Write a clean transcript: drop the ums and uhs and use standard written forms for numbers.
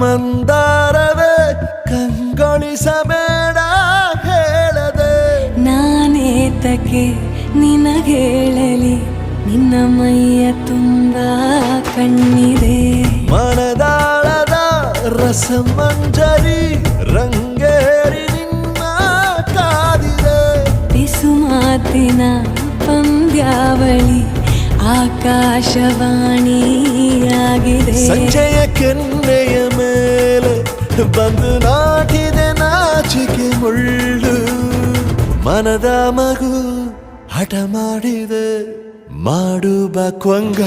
ಮಂದಾರವೇ ಕಂಗೊಳಿಸಬೇಡ ಹೇಳದೆ ನಾನೇತಕ್ಕೆ ನಿನಗೇಳಲಿ ನಿನ್ನ ಮೈಯ ತುಂಬ ಕಣ್ಣಿದೆ ಮನದಾಳದ ರಸಮಂಜರಿ ರಂಗೇರಿ ನಿನ್ನ ಕಾದಿದೆ ಬಿಸು ಮಾತಿನ ಪಂದ್ಯಾವಳಿ ಆಕಾಶವಾಣಿಯಾಗಿದೆ ಸಂಜೆಯ ಕೆನ್ನೆಯ ಮೇಲೆ ಬಂದು ನಾಟಿದೆ ನಾಚಿಕೆ ಮುಳ್ಳು ಮನದ ಮಗು ಹಠ ಮಾಡಿದೆ ಮಾಡುವ ಕೊಂಗ